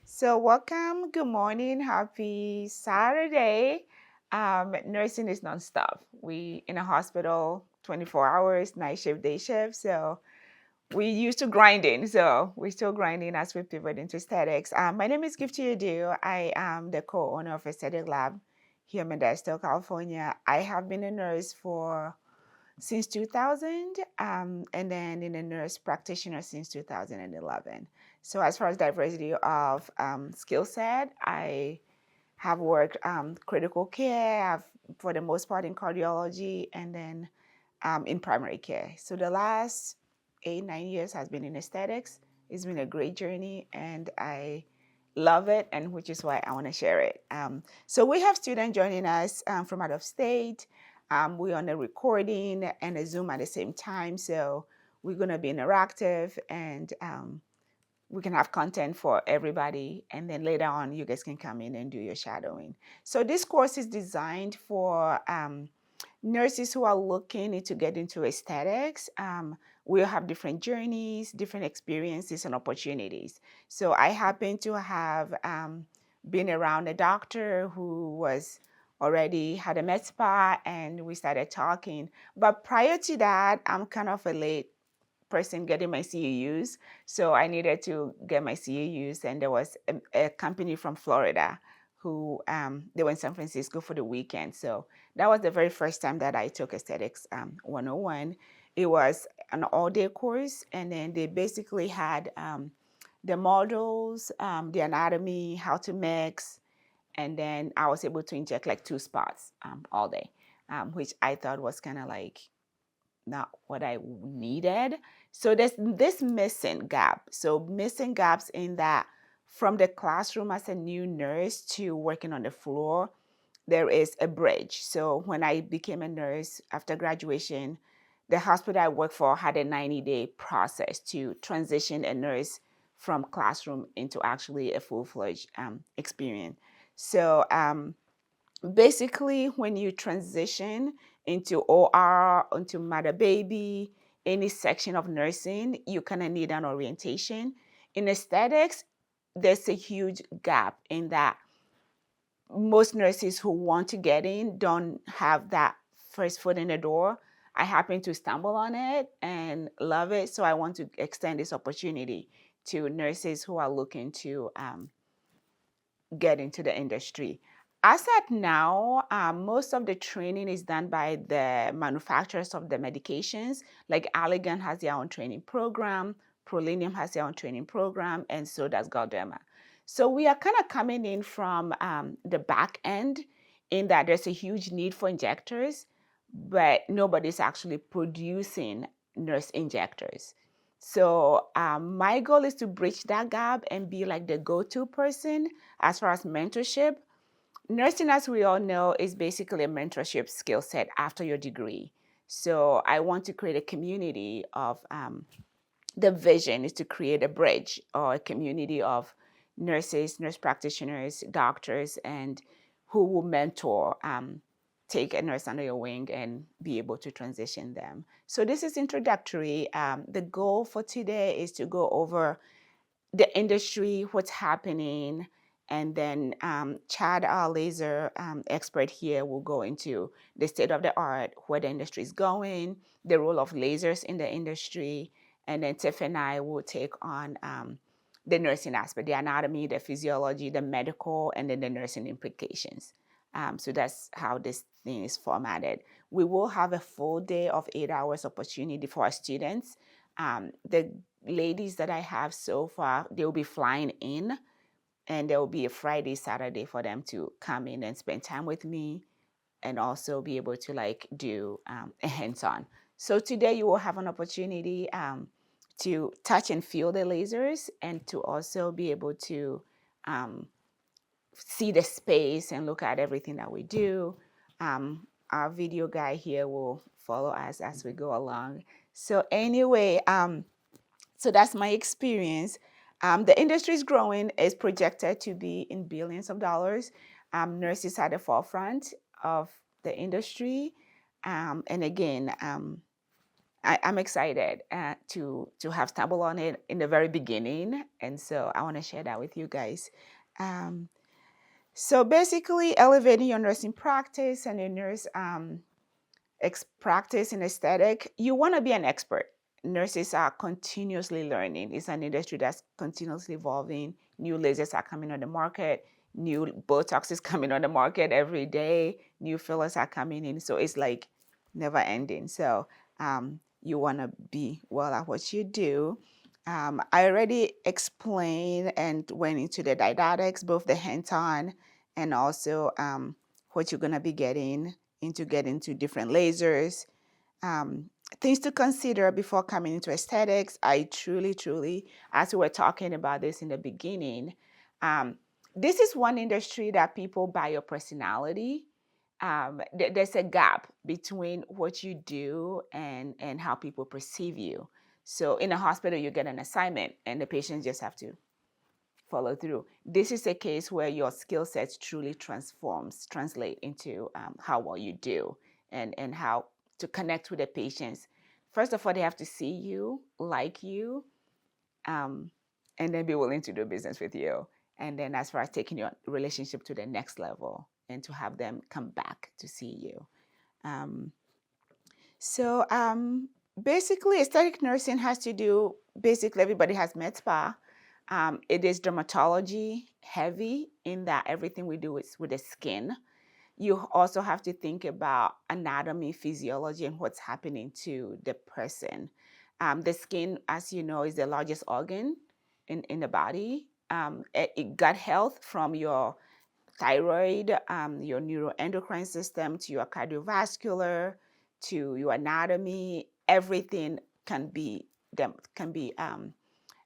So welcome, good morning, happy Saturday. Nursing is nonstop. We in a hospital 24 hours, night shift, day shift. So we used to grinding. So we're still grinding as we pivot into aesthetics. My name is Gifty Adu. I am the co-owner of Aesthetic Lab here in Modesto, California. I have been a nurse for since 2000, and then in a nurse practitioner since 2011. So as far as diversity of skill set, I have worked critical care, for the most part in cardiology, and then in primary care. So the last 8, 9 years has been in aesthetics. It's been a great journey, and I love it, and which is why I want to share it. So we have students joining us from out of state. We're on a recording and a Zoom at the same time, so we're going to be interactive, and we can have content for everybody, and then later on you guys can come in and do your shadowing. So this course is designed for nurses who are looking to get into aesthetics. We'll have different journeys, different experiences and opportunities. So I happen to have been around a doctor who was already had a med spa, and we started talking. But prior to that, I'm kind of a late person getting my CEUs. So I needed to get my CEUs, and there was a company from Florida who they were in San Francisco for the weekend. So that was the very first time that I took Aesthetics 101. It was an all-day course, and then they basically had the models, the anatomy, how to mix, and then I was able to inject like 2 spots all day, which I thought was kind of like not what I needed. So there's this missing gap. So missing gaps in that from the classroom as a new nurse to working on the floor, there is a bridge. So when I became a nurse after graduation, the hospital I worked for had a 90-day process to transition a nurse from classroom into actually a full-fledged experience. So basically, when you transition into OR, into mother baby, any section of nursing, you kind of need an orientation. In aesthetics, there's a huge gap in that most nurses who want to get in don't have that first foot in the door. I happen to stumble on it and love it, so I want to extend this opportunity to nurses who are looking to get into the industry. As at now, most of the training is done by the manufacturers of the medications. Like Allergan has their own training program, Prolinium has their own training program, and so does Galderma. So we are kind of coming in from the back end in that there's a huge need for injectors, but nobody's actually producing nurse injectors. So my goal is to bridge that gap and be like the go-to person as far as mentorship. Nursing, as we all know, is basically a mentorship skill set after your degree. So I want to create a community of, the vision is to create a bridge or a community of nurses, nurse practitioners, doctors, and who will mentor, take a nurse under your wing and be able to transition them. So this is introductory. The goal for today is to go over the industry, what's happening, and then Chad, our laser expert here, will go into the state of the art, where the industry is going, the role of lasers in the industry, and then Tiff and I will take on the nursing aspect, the anatomy, the physiology, the medical, and then the nursing implications. So that's how this thing is formatted. We will have a full day of 8 hours opportunity for our students. The ladies that I have so far, they'll be flying in, and there will be a Friday, Saturday for them to come in and spend time with me, and also be able to like do a hands-on. So today you will have an opportunity to touch and feel the lasers, and to also be able to see the space and look at everything that we do. Our video guy here will follow us as we go along. So anyway, so that's my experience. The industry is growing, is projected to be in billions of dollars. Nurses are at the forefront of the industry. And again, I'm excited to have stumbled on it in the very beginning, and so I want to share that with you guys. Um, so basically, elevating your nursing practice and your nurse practice in aesthetic, you want to be an expert. Nurses are continuously learning. It's an industry that's continuously evolving. New lasers are coming on the market. New Botox is coming on the market every day. New fillers are coming in. So it's like never ending. So you want to be well at what you do. I already explained and went into the didactics, both the hands-on and also what you're going to be getting into different lasers. Things to consider before coming into aesthetics. I truly, as we were talking about this in the beginning, this is one industry that people buy your personality. There's a gap between what you do and how people perceive you. So in a hospital, you get an assignment and the patients just have to follow through. This is a case where your skill sets truly translate into how well you do and how to connect with the patients. First of all, they have to see you, like you, and then be willing to do business with you. And then as far as taking your relationship to the next level and to have them come back to see you. So basically, aesthetic nursing has to do, basically everybody has med spa. It is dermatology heavy in that everything we do is with the skin. You also have to think about anatomy, physiology, and what's happening to the person. The skin, as you know, is the largest organ in the body. Gut health, from your thyroid, your neuroendocrine system, to your cardiovascular, to your anatomy, everything can be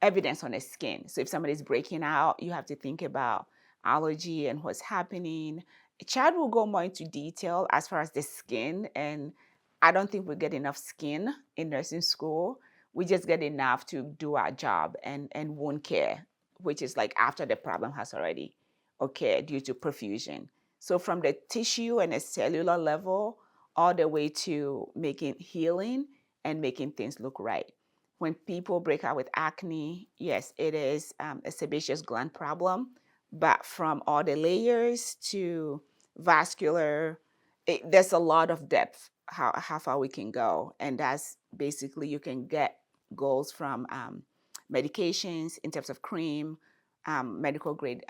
evidence on the skin. So if somebody's breaking out, you have to think about allergy and what's happening. Chad will go more into detail as far as the skin, and I don't think we get enough skin in nursing school. We just get enough to do our job and wound care, which is like after the problem has already occurred due to perfusion. So from the tissue and a cellular level all the way to making healing and making things look right. When people break out with acne, yes, it is a sebaceous gland problem, but from all the layers to vascular, there's a lot of depth how far we can go. And that's basically, you can get goals from medications in terms of cream, medical grade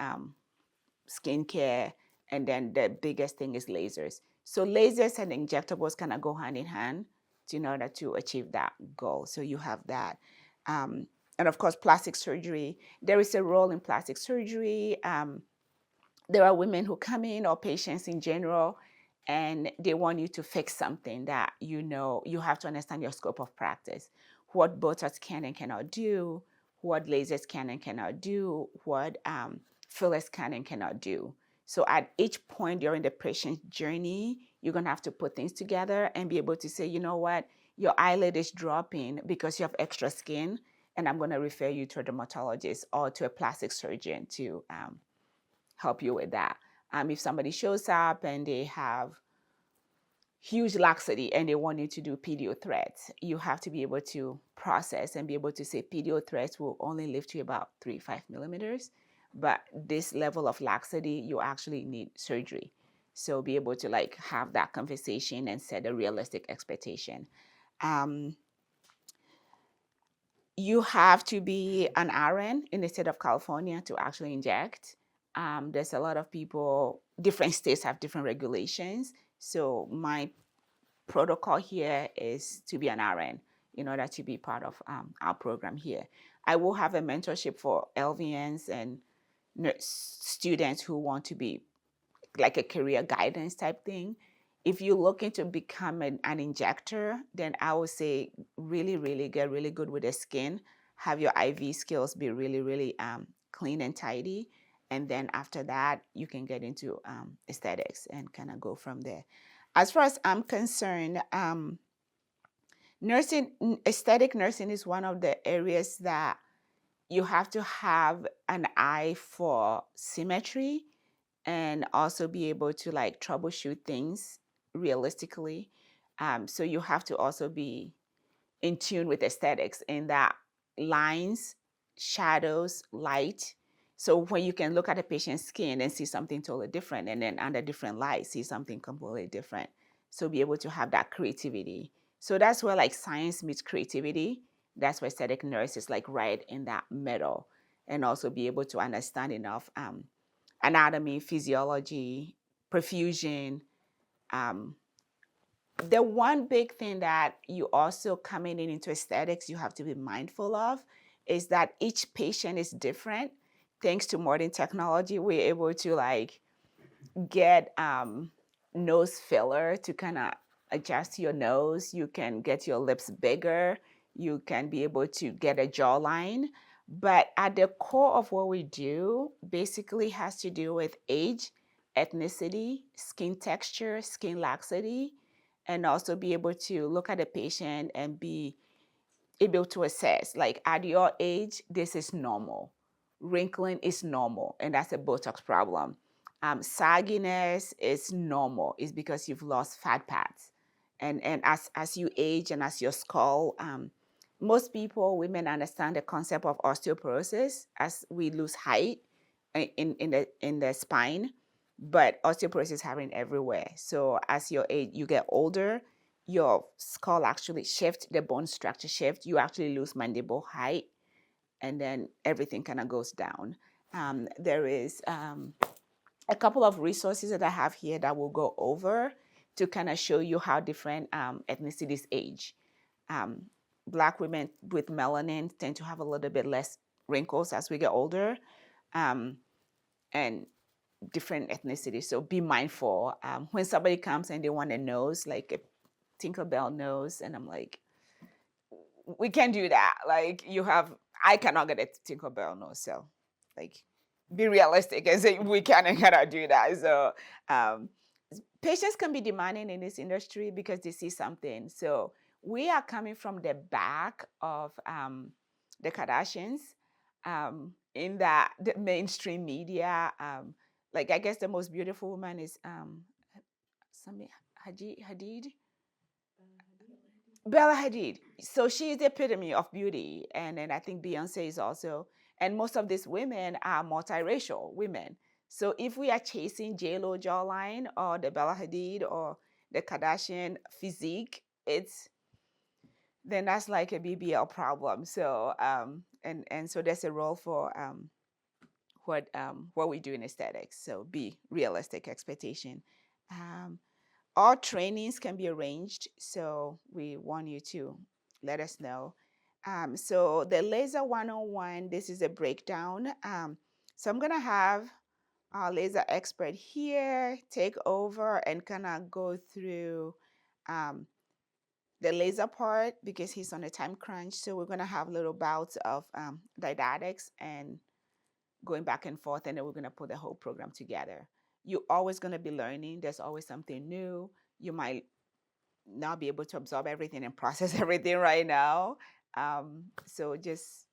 skincare, and then the biggest thing is lasers. So lasers and injectables kind of go hand in hand in order to achieve that goal. So you have that. And of course, plastic surgery. There is a role in plastic surgery. There are women who come in, or patients in general, and they want you to fix something that you have to understand your scope of practice. What Botox can and cannot do, what lasers can and cannot do, what fillers can and cannot do. So at each point during the patient's journey, you're going to have to put things together and be able to say, you know what, your eyelid is dropping because you have extra skin, and I'm going to refer you to a dermatologist or to a plastic surgeon to help you with that. If somebody shows up and they have huge laxity and they want you to do PDO threads, you have to be able to process and be able to say PDO threads will only live to about 3-5 millimeters. But this level of laxity, you actually need surgery. So be able to like have that conversation and set a realistic expectation. You have to be an RN in the state of California to actually inject. There's a lot of people, different states have different regulations. So my protocol here is to be an RN in order to be part of our program here. I will have a mentorship for LVNs and students who want to be like a career guidance type thing. If you're looking to become an injector, then I would say really get really good with the skin. Have your IV skills be really clean and tidy. And then after that, you can get into aesthetics and kind of go from there. As far as I'm concerned, aesthetic nursing is one of the areas that you have to have an eye for symmetry and also be able to like troubleshoot things realistically. So you have to also be in tune with aesthetics in that lines, shadows, light. So when you can look at a patient's skin and see something totally different, and then under different light, see something completely different. So be able to have that creativity. So that's where like science meets creativity. That's where aesthetic nurse is like right in that middle, and also be able to understand enough anatomy, physiology, perfusion. Um, the one big thing that you also coming in into aesthetics you have to be mindful of is that each patient is different. Thanks to modern technology, we're able to like get nose filler to kind of adjust your nose. You can get your lips bigger. You can be able to get a jawline. But at the core of what we do basically has to do with age, ethnicity, skin texture, skin laxity, and also be able to look at the patient and be able to assess, like at your age, this is normal. Wrinkling is normal, and that's a Botox problem. Sagginess is normal. It's because you've lost fat pads. And as you age and as your skull, most people, women understand the concept of osteoporosis as we lose height in the spine, but osteoporosis is happening everywhere. So as your age, you get older, your skull actually shifts, the bone structure shifts, you actually lose mandible height, and then everything kind of goes down. There is a couple of resources that I have here that will go over to kind of show you how different ethnicities age. Um, Black women with melanin tend to have a little bit less wrinkles as we get older, and different ethnicities. So be mindful. When somebody comes and they want a nose, like a Tinkerbell nose, and I'm like, we can't do that. Like I cannot get a Tinkerbell nose. So like, be realistic and say we cannot do that. So um, patients can be demanding in this industry because they see something. So we are coming from the back of the Kardashians in the mainstream media. Like I guess the most beautiful woman is Sami Hadid. Bella Hadid. So she's the epitome of beauty. And then I think Beyonce is also, and most of these women are multiracial women. So if we are chasing JLo jawline or the Bella Hadid or the Kardashian physique, then that's like a BBL problem. So and so there's a role for what we do in aesthetics. So be realistic expectation. Um, all trainings can be arranged, so we want you to let us know. So the laser 101, this is a breakdown. So I'm gonna have our laser expert here take over and kind of go through um, the laser part because he's on a time crunch. So we're gonna have little bouts of didactics and going back and forth, and then we're going to put the whole program together. You're always going to be learning. There's always something new. You might not be able to absorb everything and process everything right now. So just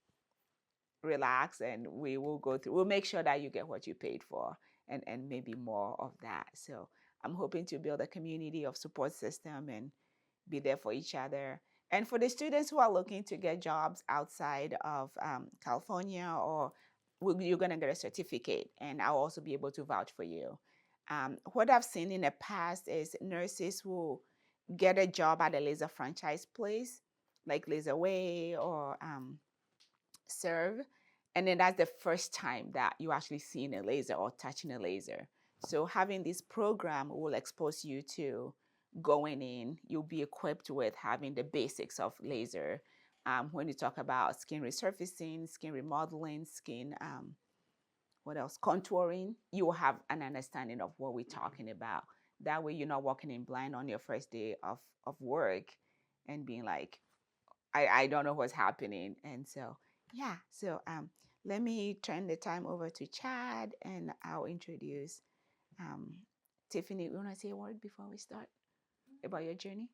relax and we will go through. We'll make sure that you get what you paid for and maybe more of that. So I'm hoping to build a community of support system and be there for each other. And for the students who are looking to get jobs outside of California, or you're going to get a certificate, and I'll also be able to vouch for you. What I've seen in the past is nurses will get a job at a laser franchise place, like Laser Way or Serve, and then that's the first time that you actually seeing a laser or touching a laser. So having this program will expose you to going in. You'll be equipped with having the basics of laser. When you talk about skin resurfacing, skin remodeling, skin what else? Contouring, you will have an understanding of what we're talking about. That way you're not walking in blind on your first day of work and being like, I don't know what's happening. And so, yeah. So let me turn the time over to Chad and I'll introduce Tiffany. You want to say a word before we start about your journey?